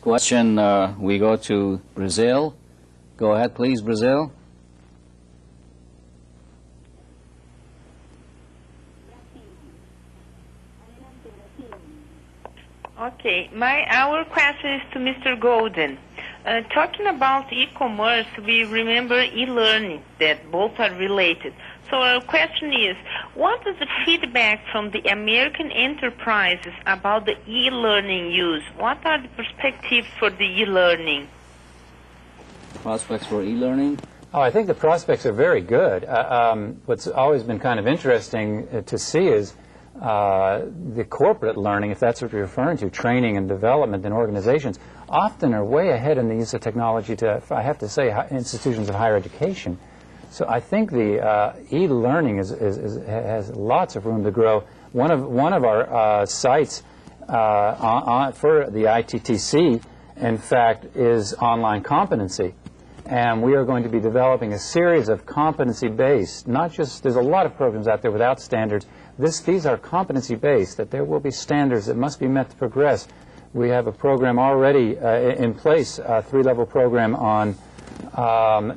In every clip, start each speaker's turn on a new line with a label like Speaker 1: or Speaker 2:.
Speaker 1: question, we go to Brazil. Go ahead, please, Brazil.
Speaker 2: Okay, our question is to Mr. Golden. Talking about e-commerce, we remember e-learning, that both are related. So our question is, what is the feedback from the American enterprises about the e-learning use? What are the perspectives for the e-learning?
Speaker 1: Prospects for e-learning?
Speaker 3: Oh, I think the prospects are very good. What's always been kind of interesting to see is the corporate learning, if that's what you're referring to, training and development in organizations, often are way ahead in the use of technology to, I have to say, institutions of higher education. So I think the e-learning has lots of room to grow. One of our sites for the ITTC, in fact, is online competency. And we are going to be developing a series of competency-based, not just, there's a lot of programs out there without standards. These are competency-based, that there will be standards that must be met to progress. We have a program already in place, a 3-level program on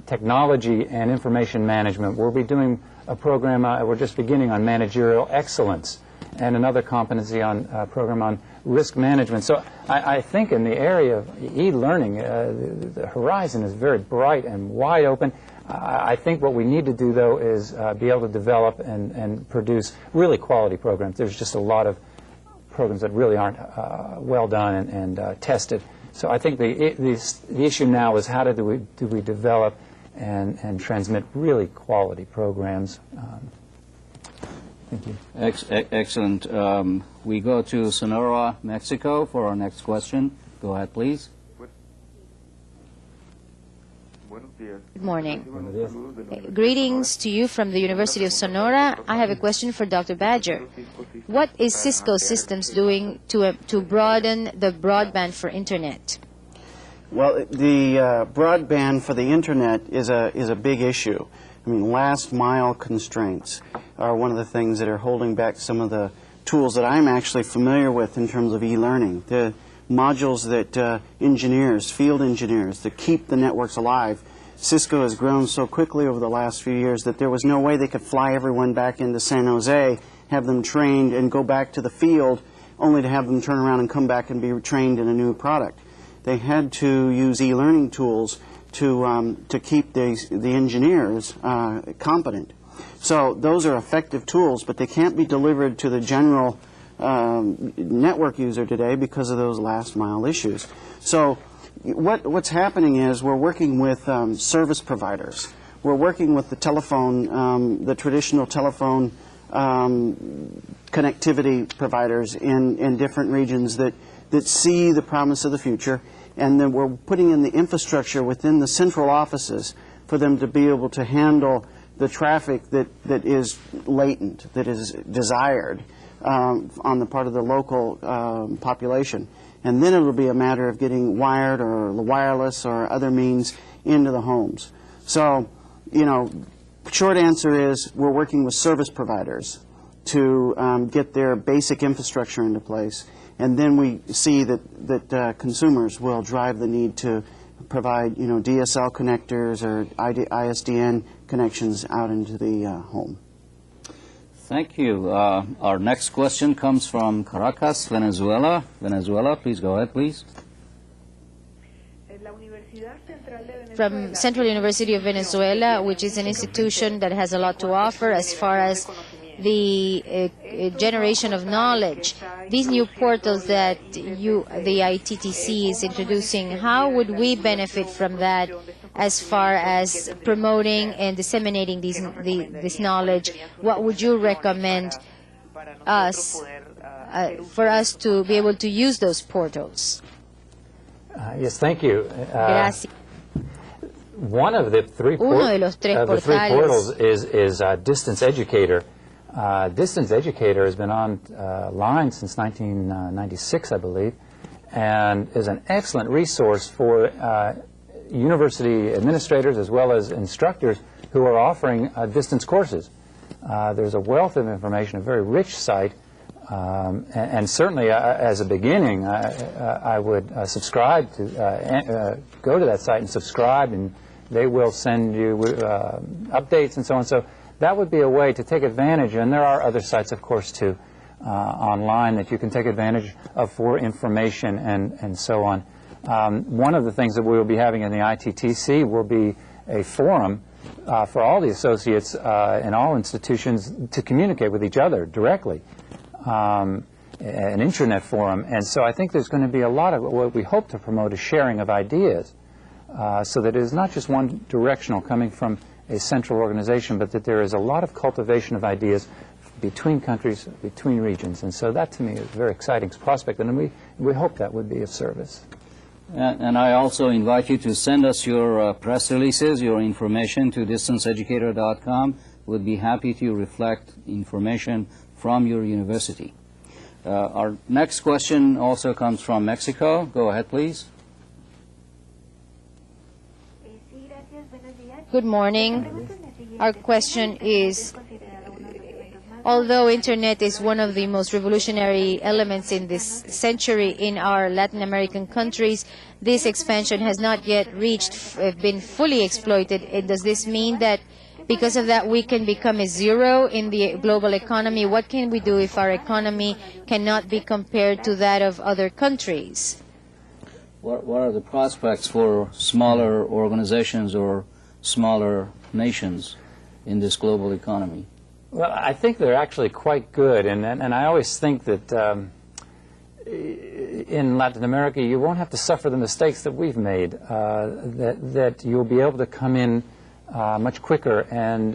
Speaker 3: technology and information management. We'll be doing a program, we're just beginning on managerial excellence, and another competency on program on risk management. So I think in the area of e-learning, the horizon is very bright and wide open. I think what we need to do, though, is be able to develop and produce really quality programs. There's just a lot of programs that really aren't well done and tested. So I think the issue now is how do we develop and transmit really quality programs. Thank you.
Speaker 1: Excellent. We go to Sonora, Mexico for our next question. Go ahead, please.
Speaker 4: Good morning. Greetings to you from the University of Sonora. I have a question for Dr. Badger. What is Cisco Systems doing to broaden the broadband for Internet?
Speaker 5: Well, the broadband for the Internet is a big issue. I mean, last mile constraints are one of the things that are holding back some of the tools that I'm actually familiar with in terms of e-learning. The modules that engineers, field engineers, that keep the networks alive. Cisco has grown so quickly over the last few years that there was no way they could fly everyone back into San Jose, have them trained, and go back to the field, only to have them turn around and come back and be trained in a new product. They had to use e-learning tools to keep the engineers competent. So those are effective tools, but they can't be delivered to the general network user today because of those last mile issues. So what's happening is we're working with service providers. We're working with the telephone, the traditional telephone connectivity providers in different regions that see the promise of the future, and then we're putting in the infrastructure within the central offices for them to be able to handle the traffic that is latent, that is desired on the part of the local population. And then it'll be a matter of getting wired or wireless or other means into the homes. So, you know, short answer is we're working with service providers to get their basic infrastructure into place. And then we see that consumers will drive the need to provide, you know, DSL connectors or ISDN connections out into the home.
Speaker 1: Thank you. Our next question comes from Caracas, Venezuela. Venezuela, please go ahead, please.
Speaker 4: From Central University of Venezuela, which is an institution that has a lot to offer as far as the generation of knowledge. These new portals that the ITTC is introducing, how would we benefit from that as far as promoting and disseminating this knowledge? What would you recommend us for us to be able to use those portals?
Speaker 3: Yes, thank you.
Speaker 4: Gracias.
Speaker 3: One of the three portals is Distance Educator. Distance Educator has been online since 1996, I believe, and is an excellent resource for university administrators as well as instructors who are offering distance courses. There's a wealth of information, a very rich site And certainly, as a beginning, I would subscribe to, go to that site and subscribe, and they will send you updates and so on. So that would be a way to take advantage, and there are other sites, of course, too, online that you can take advantage of for information and so on. One of the things that we will be having in the ITTC will be a forum for all the associates in all institutions to communicate with each other directly, an intranet forum. And so I think there's going to be a lot of what we hope to promote is sharing of ideas, so that it is not just one directional coming from a central organization, but that there is a lot of cultivation of ideas between countries, between regions. And so that to me is a very exciting prospect, and we hope that would be of service.
Speaker 1: And I also invite you to send us your press releases, your information to distanceeducator.com. We'd be happy to reflect information from your university. Our next question also comes from Mexico. Go ahead, please.
Speaker 4: Good morning. Our question is, although Internet is one of the most revolutionary elements in this century in our Latin American countries, this expansion has not yet been fully exploited. And does this mean that because of that we can become a zero in the global economy? What can we do if our economy cannot be compared to that of other countries?
Speaker 1: What are the prospects for smaller organizations or smaller nations in this global economy?
Speaker 3: Well, I think they're actually quite good, and I always think that in Latin America you won't have to suffer the mistakes that we've made, that you'll be able to come in much quicker and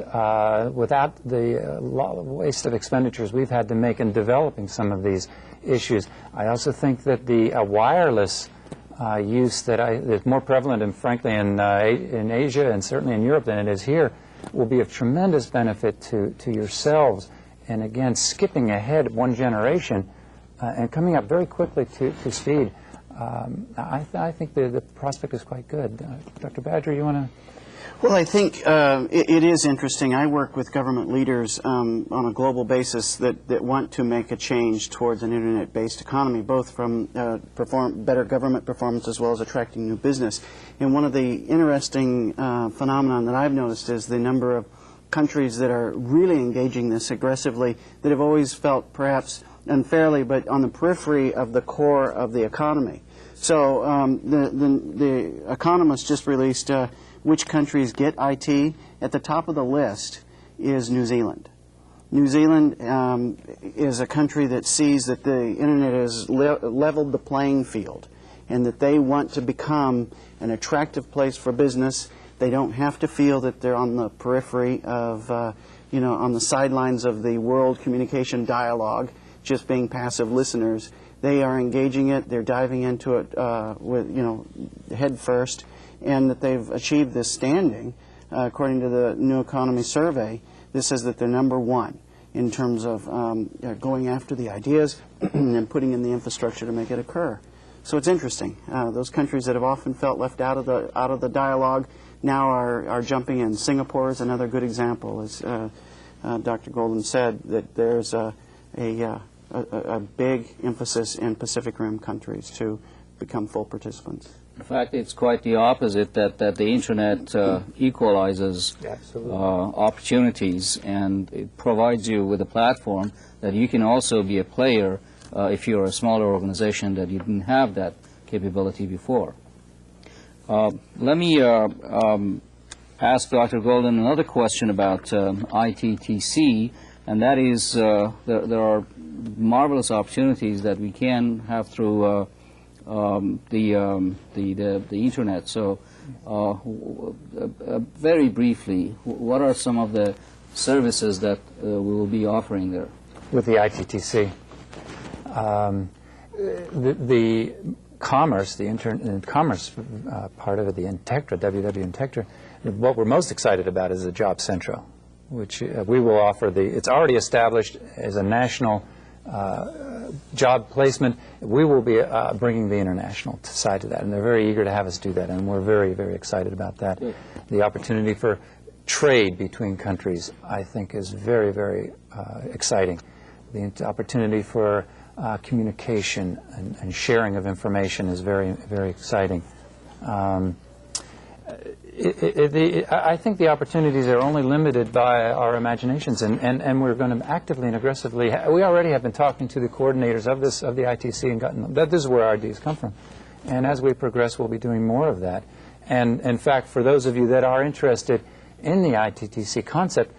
Speaker 3: without the waste of expenditures we've had to make in developing some of these issues. I also think that the wireless use that is more prevalent, and frankly in Asia and certainly in Europe than it is here, will be of tremendous benefit to yourselves. And again, skipping ahead one generation and coming up very quickly to speed. I think the prospect is quite good. Dr. Badger, you want to?
Speaker 5: Well, I think it is interesting. I work with government leaders on a global basis that want to make a change towards an Internet-based economy, both from better government performance as well as attracting new business. And one of the interesting phenomenon that I've noticed is the number of countries that are really engaging this aggressively that have always felt perhaps unfairly, but on the periphery of the core of the economy. So the Economist just released which countries get IT. At the top of the list is New Zealand. New Zealand is a country that sees that the Internet has leveled the playing field and that they want to become an attractive place for business. They don't have to feel that they're on the periphery of, on the sidelines of the world communication dialogue, just being passive listeners. They are engaging it. They're diving into it with, head first. And that they've achieved this standing, according to the New Economy Survey. This says that they're #1 in terms of going after the ideas and putting in the infrastructure to make it occur. So it's interesting. Those countries that have often felt left out of the dialogue now are jumping in. Singapore is another good example, as Dr. Golden said, that there's a big emphasis in Pacific Rim countries to become full participants.
Speaker 1: In fact, it's quite the opposite, that the Internet equalizes opportunities, and it provides you with a platform that you can also be a player if you're a smaller organization that you didn't have that capability before. Let me ask Dr. Golden another question about ITTC, and that is there are marvelous opportunities that we can have through the Internet. So very briefly, what are some of the services that we will be offering there?
Speaker 3: With the ITTC, the commerce, commerce part of it, the Intectra, Intectra, what we're most excited about is the Job Central, which we will offer. It's already established as a national job placement. We will be bringing the international side to that, and they're very eager to have us do that, and we're very, very excited about that. Good. The opportunity for trade between countries, I think, is very, very exciting. The opportunity for communication and sharing of information is very, very exciting. I think the opportunities are only limited by our imaginations, and we're going to actively and aggressively. We already have been talking to the coordinators of the ITC and gotten that this is where our ideas come from. And as we progress, we'll be doing more of that. And in fact, for those of you that are interested in the ITTC concept,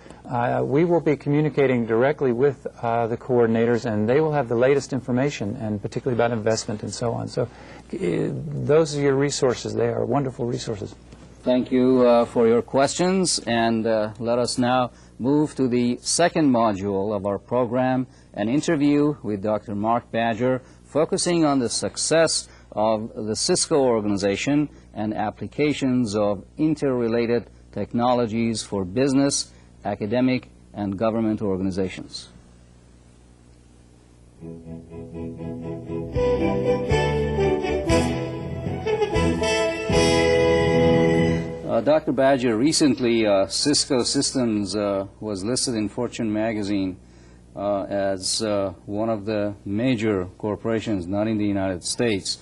Speaker 3: we will be communicating directly with the coordinators, and they will have the latest information, and particularly about investment and so on. So those are your resources. They are wonderful resources.
Speaker 1: Thank you for your questions, and let us now move to the second module of our program, an interview with Dr. Mark Badger, focusing on the success of the Cisco organization and applications of interrelated technologies for business, academic, and government organizations. Dr. Badger, recently Cisco Systems was listed in Fortune magazine as one of the major corporations, not in the United States,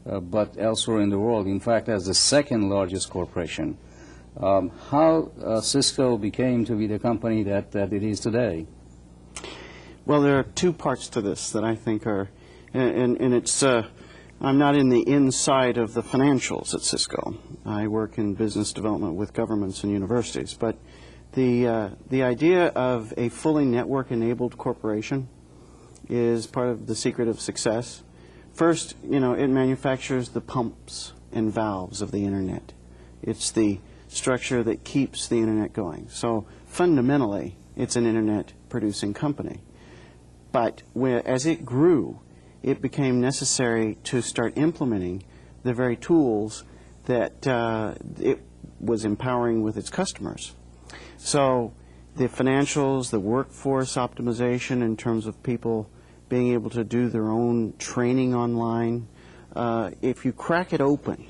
Speaker 1: but elsewhere in the world, in fact, as the second largest corporation. How Cisco became to be the company that it is today?
Speaker 5: Well, there are two parts to this that I think are, and it's, I'm not in the inside of the financials at Cisco. I work in business development with governments and universities, but the idea of a fully network-enabled corporation is part of the secret of success. First, you know, it manufactures the pumps and valves of the Internet. It's the structure that keeps the Internet going. So fundamentally, it's an Internet-producing company. But as it grew, it became necessary to start implementing the very tools that it was empowering with its customers. So the financials, the workforce optimization in terms of people being able to do their own training online, if you crack it open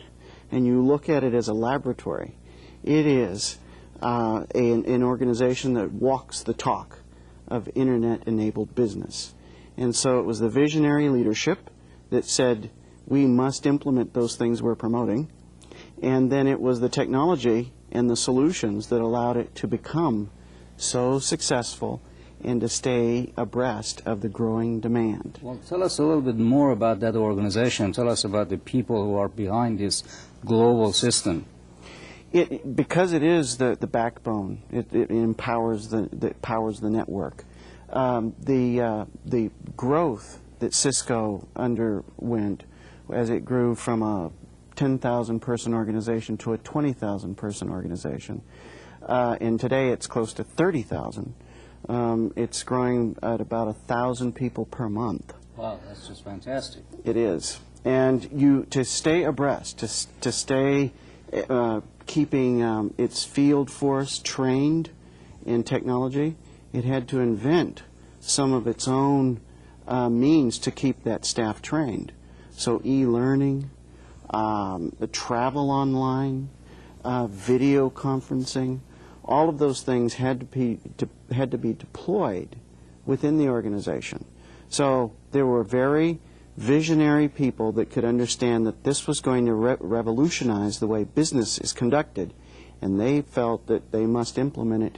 Speaker 5: and you look at it as a laboratory, it is an organization that walks the talk of Internet-enabled business. And so it was the visionary leadership that said, we must implement those things we're promoting. And then it was the technology and the solutions that allowed it to become so successful and to stay abreast of the growing demand.
Speaker 1: Well, tell us a little bit more about that organization. Tell us about the people who are behind this global system.
Speaker 5: Because it is the backbone, it empowers powers the network. The growth that Cisco underwent as it grew from a 10,000 person organization to a 20,000 person organization, and today it's close to 30,000. It's growing at about 1,000 people per month.
Speaker 1: Wow, that's just fantastic.
Speaker 5: It is, and to stay abreast, to stay keeping its field force trained in technology, it had to invent some of its own means to keep that staff trained. So e-learning, the travel online, video conferencing, all of those things had to be deployed within the organization. So there were very visionary people that could understand that this was going to revolutionize the way business is conducted, and they felt that they must implement it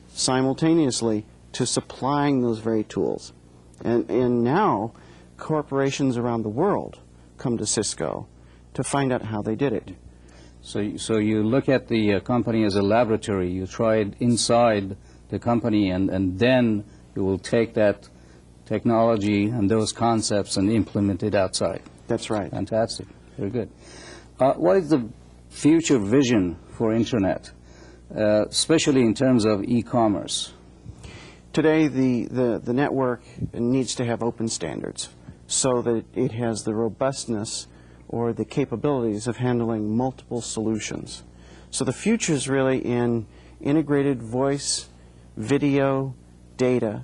Speaker 5: simultaneously to supplying those very tools. And now corporations around the world come to Cisco to find out how they did it.
Speaker 1: So you look at the company as a laboratory. You try it inside the company, and then you will take that technology and those concepts and implement it outside.
Speaker 5: That's right.
Speaker 1: Fantastic. Very good. What is the future vision for Intranet, especially in terms of e-commerce?
Speaker 5: Today, the network needs to have open standards so that it has the robustness or the capabilities of handling multiple solutions. So the future is really in integrated voice, video, data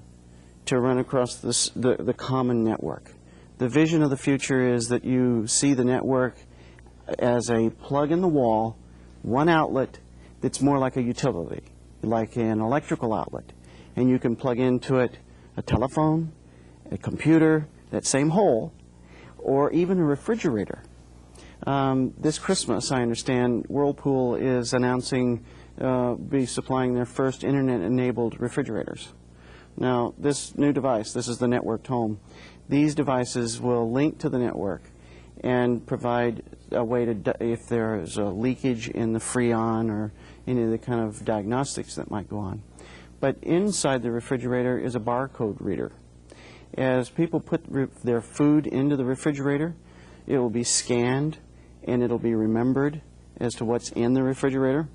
Speaker 5: to run across the common network. The vision of the future is that you see the network as a plug in the wall, one outlet that's more like a utility, like an electrical outlet. And you can plug into it a telephone, a computer, that same hole, or even a refrigerator. This Christmas, I understand, Whirlpool is announcing be supplying their first internet-enabled refrigerators. Now, this new device, this is the networked home, these devices will link to the network and provide a way to, if there is a leakage in the Freon or any of the kind of diagnostics that might go on. But inside the refrigerator is a barcode reader. As people put their food into the refrigerator, it will be scanned and it'll be remembered as to what's in the refrigerator.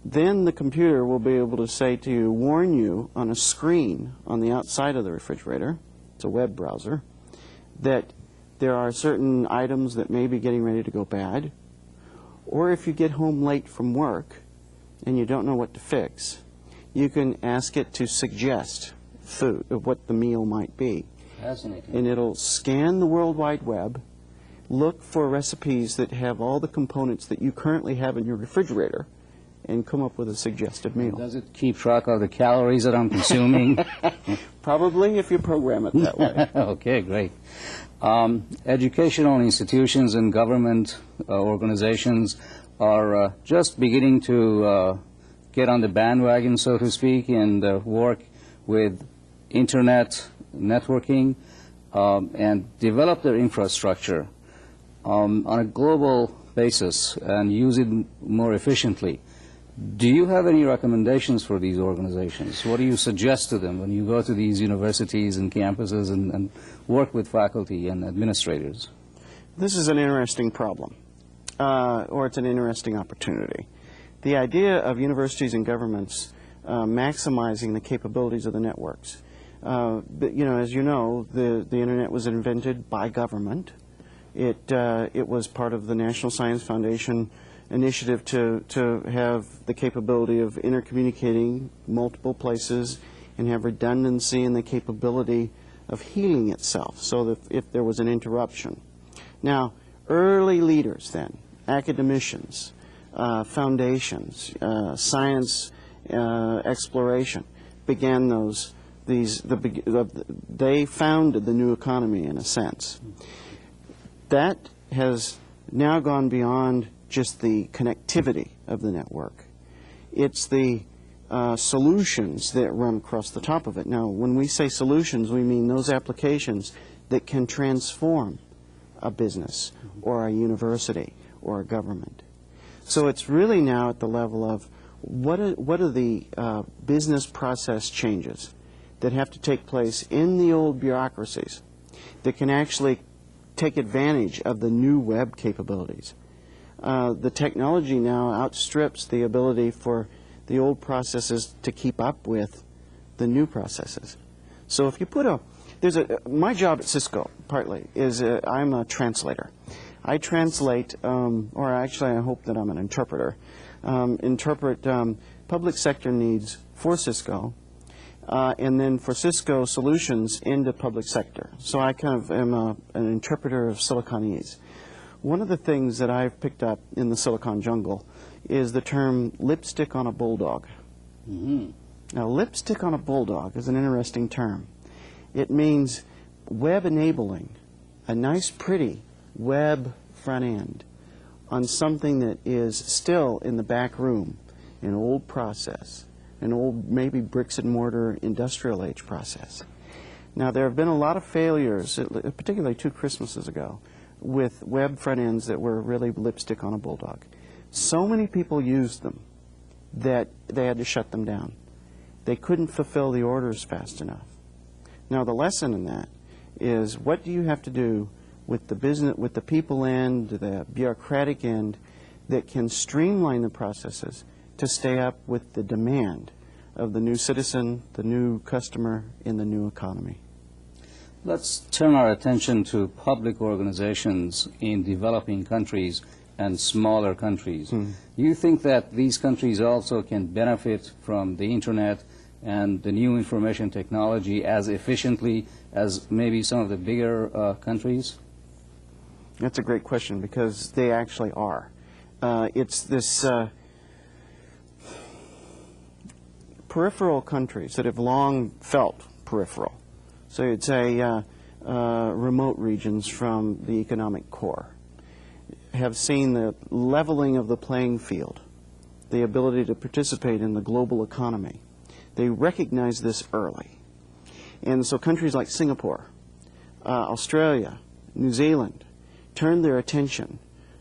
Speaker 5: Then the computer will be able to say to you, warn you on a screen on the outside of the refrigerator, it's a web browser, that there are certain items that may be getting ready to go bad. Or if you get home late from work and you don't know what to fix, you can ask it to suggest food, of what the meal might be.
Speaker 1: Fascinating.
Speaker 5: And it'll scan the World Wide Web, look for recipes that have all the components that you currently have in your refrigerator, and come up with a suggested meal.
Speaker 1: Does it keep track of the calories that I'm consuming?
Speaker 5: Probably, if you program it that way.
Speaker 1: Okay, great. Educational institutions and government organizations are just beginning to get on the bandwagon, so to speak, and work with internet networking and develop their infrastructure on a global basis and use it more efficiently. Do you have any recommendations for these organizations? What do you suggest to them when you go to these universities and campuses and work with faculty and administrators?
Speaker 5: This is an interesting problem, or it's an interesting opportunity. The idea of universities and governments maximizing the capabilities of the networks. But, you know, as you know, the Internet was invented by government. It was part of the National Science Foundation initiative to have the capability of intercommunicating multiple places and have redundancy and the capability of healing itself so that if there was an interruption. Now, early leaders then, academicians, foundations, science exploration, began they founded the new economy in a sense. That has now gone beyond just the connectivity of the network. It's the solutions that run across the top of it. Now, when we say solutions, we mean those applications that can transform a business or a university or a government. So it's really now at the level of what are the business process changes that have to take place in the old bureaucracies that can actually take advantage of the new web capabilities. The technology now outstrips the ability for the old processes to keep up with the new processes. So if you put my job at Cisco, partly, is I'm a translator. I translate, or actually I hope that I'm an interpreter, interpret public sector needs for Cisco, and then for Cisco solutions into public sector. So I kind of am an interpreter of Siliconese. One of the things that I've picked up in the Silicon jungle is the term lipstick on a bulldog.
Speaker 1: Mm-hmm.
Speaker 5: Now, lipstick on a bulldog is an interesting term. It means web enabling, a nice, pretty web front end on something that is still in the back room, an old process, an old maybe bricks and mortar industrial age process. Now, there have been a lot of failures, particularly 2 Christmases ago, with web front ends that were really lipstick on a bulldog. So many people used them that they had to shut them down. They couldn't fulfill the orders fast enough. Now, the lesson in that is, what do you have to do with the business, with the people end, the bureaucratic end, that can streamline the processes to stay up with the demand of the new citizen, the new customer in the new economy?
Speaker 1: Let's turn our attention to public organizations in developing countries and smaller countries. Do you think that these countries also can benefit from the Internet and the new information technology as efficiently as maybe some of the bigger countries?
Speaker 5: That's a great question, because they actually are. It's this peripheral countries that have long felt peripheral. So you'd say remote regions from the economic core have seen the leveling of the playing field, the ability to participate in the global economy. They recognize this early. And so countries like Singapore, Australia, New Zealand turn their attention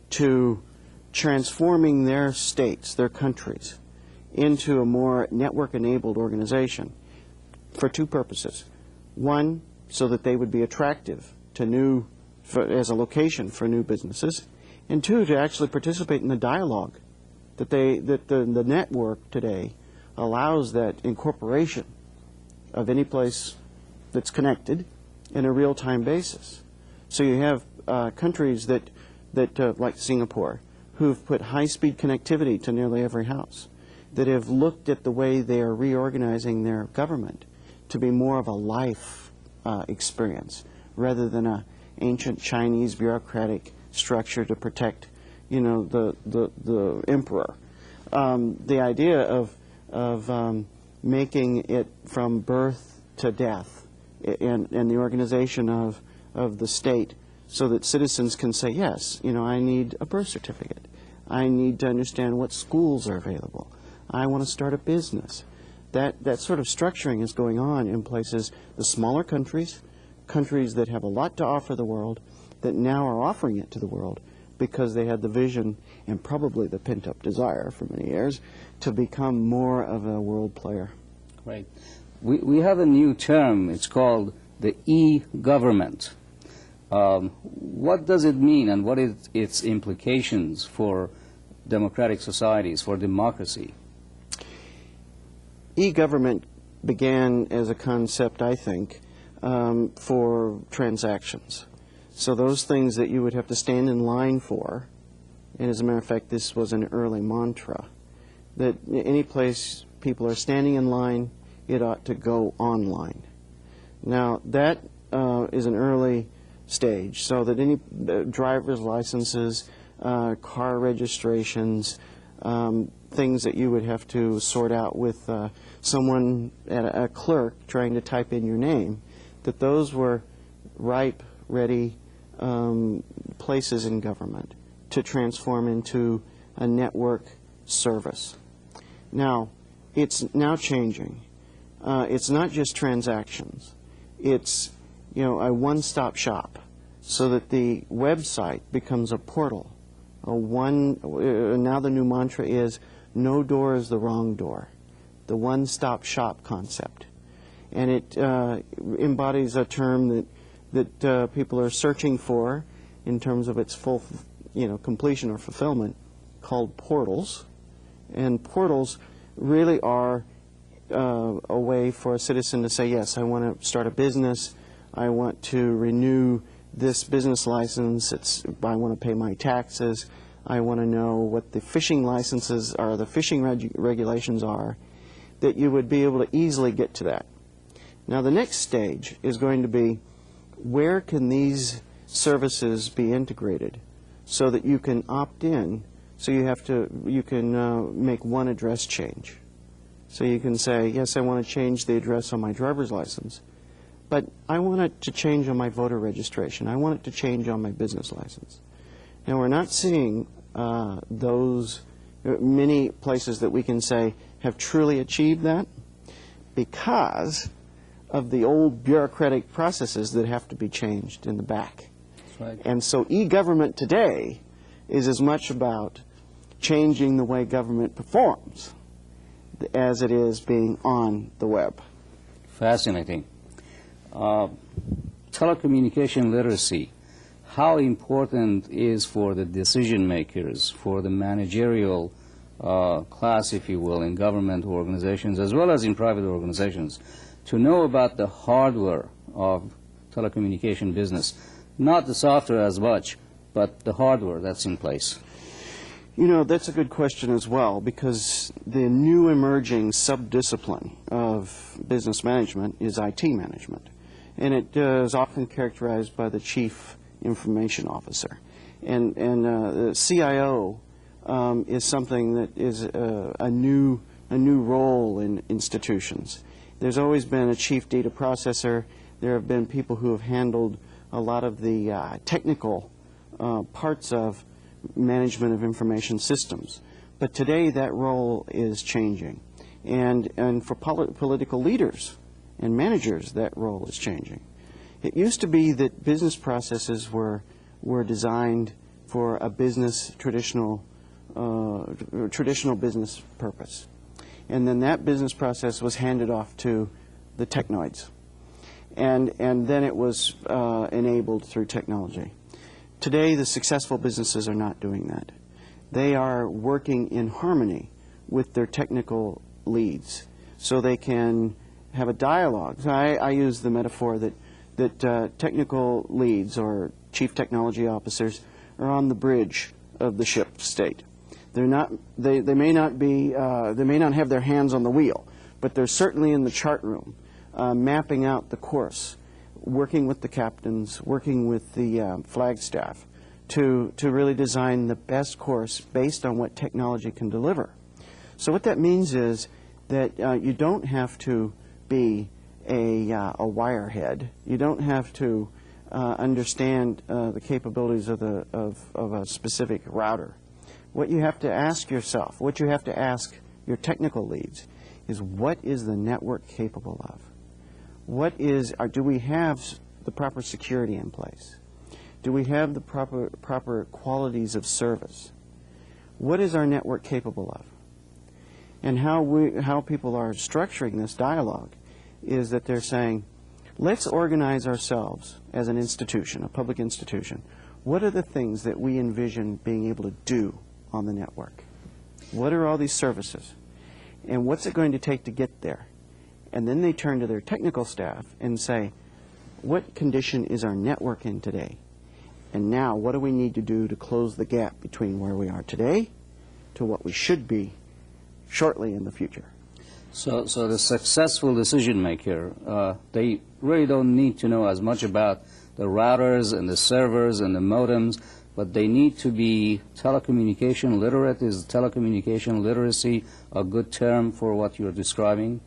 Speaker 5: to transforming their states, their countries, into a more network-enabled organization for two purposes. One, so that they would be attractive to as a location for new businesses, and two, to actually participate in the dialogue that the network today allows that incorporation of any place that's connected in a real-time basis. So you have countries that like Singapore, who've put high-speed connectivity to nearly every house, that have looked at the way they are reorganizing their government to be more of a life experience rather than an ancient Chinese bureaucratic structure to protect, you know, the emperor. The idea of making it from birth to death and the organization of the state so that citizens can say, yes, you know, I need a birth certificate. I need to understand what schools are available. I want to start a business. That sort of structuring is going on in places, the smaller countries that have a lot to offer the world, that now are offering it to the world because they had the vision and probably the pent-up desire for many years to become more of a world player.
Speaker 1: Right. We have a new term. It's called the e-government. What does it mean, and what is its implications for democratic societies, for democracy?
Speaker 5: E-government began as a concept, I think, for transactions. So those things that you would have to stand in line for, and as a matter of fact, this was an early mantra, that any place people are standing in line, it ought to go online. Now, that is an early stage, so that any driver's licenses, car registrations, things that you would have to sort out with someone at a clerk trying to type in your name, that those were ripe, ready places in government to transform into a network service. Now, it's now changing. It's not just transactions. It's, you know, a one-stop shop, so that the website becomes a portal. Now the new mantra is, no door is the wrong door. The one-stop shop concept. And it embodies a term that people are searching for in terms of its full, you know, completion or fulfillment, called portals. And portals really are a way for a citizen to say, yes, I want to start a business, I want to renew this business license, I want to pay my taxes, I want to know what the fishing licenses are, the fishing regulations are, that you would be able to easily get to that. Now the next stage is going to be, where can these services be integrated so that you can opt in, so you can make one address change. So you can say, yes, I want to change the address on my driver's license, but I want it to change on my voter registration. I want it to change on my business license. Now, we're not seeing those many places that we can say have truly achieved that because of the old bureaucratic processes that have to be changed in the back.
Speaker 1: That's right.
Speaker 5: And so e-government today is as much about changing the way government performs as it is being on the web.
Speaker 1: Fascinating. Telecommunication literacy, how important is for the decision makers, for the managerial class, if you will, in government organizations as well as in private organizations, to know about the hardware of telecommunication business, not the software as much, but the hardware that's in place?
Speaker 5: You know, that's a good question as well, because the new emerging subdiscipline of business management is IT management. And it is often characterized by the chief information officer. And the CIO is something that is a new role in institutions. There's always been a chief data processor, There have been people who have handled a lot of the technical parts of management of information systems. But today that role is changing. And for political leaders and managers, that role is changing. It used to be that business processes were designed for a traditional business purpose. And then that business process was handed off to the technoids. And then it was enabled through technology. Today, the successful businesses are not doing that. They are working in harmony with their technical leads so they can have a dialogue. So I use the metaphor that technical leads or chief technology officers are on the bridge of the ship state. They're not, they may not be, they may not have their hands on the wheel, but they're certainly in the chart room, mapping out the course, working with the captains, working with the flag staff to really design the best course based on what technology can deliver. So what that means is that you don't have to be a wirehead. You don't have to understand the capabilities of a specific router. What you have to ask yourself, what you have to ask your technical leads is, what is the network capable of? Do we have the proper security in place? Do we have the proper qualities of service? What is our network capable of? And how people are structuring this dialogue is that they're saying, let's organize ourselves as an institution, a public institution. What are the things that we envision being able to do on the network? What are all these services? And what's it going to take to get there? And then they turn to their technical staff and say, what condition is our network in today? And now, what do we need to do to close the gap between where we are today to what we should be shortly in the future?
Speaker 1: So the successful decision maker, they really don't need to know as much about the routers and the servers and the modems, but they need to be telecommunication literate. Is telecommunication literacy a good term for what you're describing?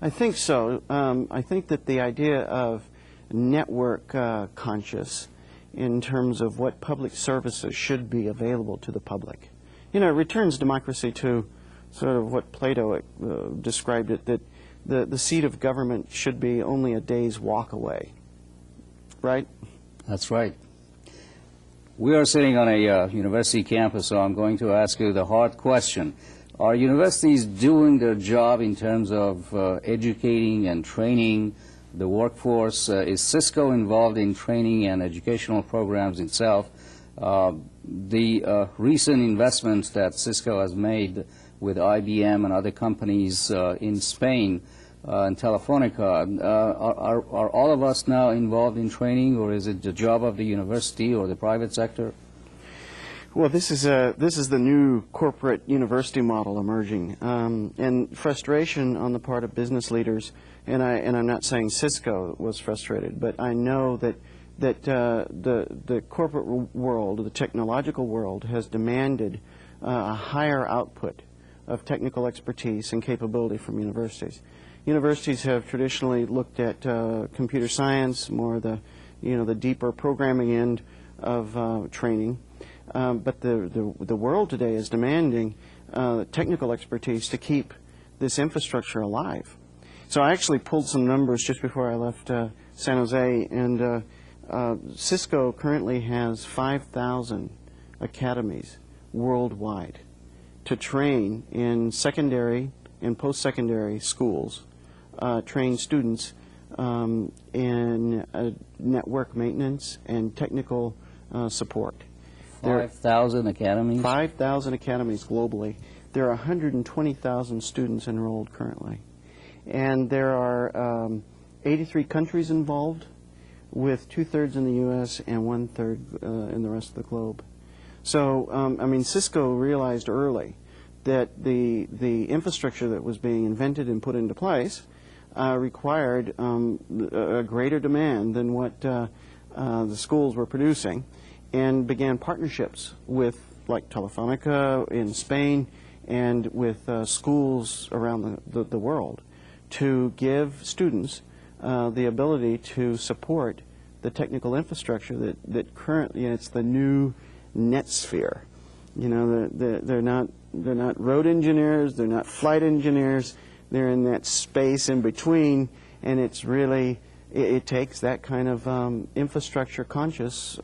Speaker 5: I think so. I think that the idea of network conscious in terms of what public services should be available to the public, it returns democracy to sort of what Plato described it, that the seat of government should be only a day's walk away, right?
Speaker 1: That's right. We are sitting on a university campus, so I'm going to ask you the hard question. Are universities doing their job in terms of educating and training the workforce? Is Cisco involved in training and educational programs itself? The recent investments that Cisco has made with IBM and other companies in Spain and Telefonica, are all of us now involved in training, or is it the job of the university or the private sector?
Speaker 5: Well, this is the new corporate university model emerging, and frustration on the part of business leaders. And I'm not saying Cisco was frustrated, but I know that the corporate world, the technological world, has demanded a higher output of technical expertise and capability from universities. Universities have traditionally looked at computer science, more the deeper programming end of training. But the world today is demanding technical expertise to keep this infrastructure alive. So I actually pulled some numbers just before I left San Jose, and Cisco currently has 5,000 academies worldwide to train in secondary and post-secondary schools, train students in network maintenance and technical support.
Speaker 1: 5,000 academies?
Speaker 5: 5,000 academies globally. There are 120,000 students enrolled currently. And there are 83 countries involved, with 2/3 in the U.S. and 1/3 in the rest of the globe. So, I mean, Cisco realized early that the infrastructure that was being invented and put into place required a greater demand than what the schools were producing, and began partnerships with, like, Telefonica in Spain and with schools around the world to give students the ability to support the technical infrastructure that currently, it's the new net sphere. You know, they're not road engineers, they're not flight engineers, they're in that space in between, and it's really, it takes that kind of infrastructure consciousness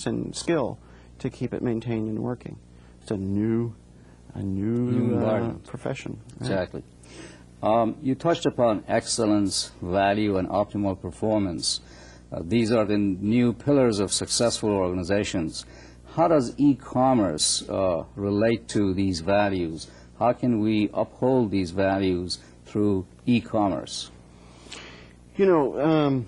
Speaker 5: and skill to keep it maintained and working. It's a new profession. Right?
Speaker 1: Exactly. You touched upon excellence, value, and optimal performance. These are the new pillars of successful organizations. How does e-commerce relate to these values? How can we uphold these values through e-commerce?
Speaker 5: You know,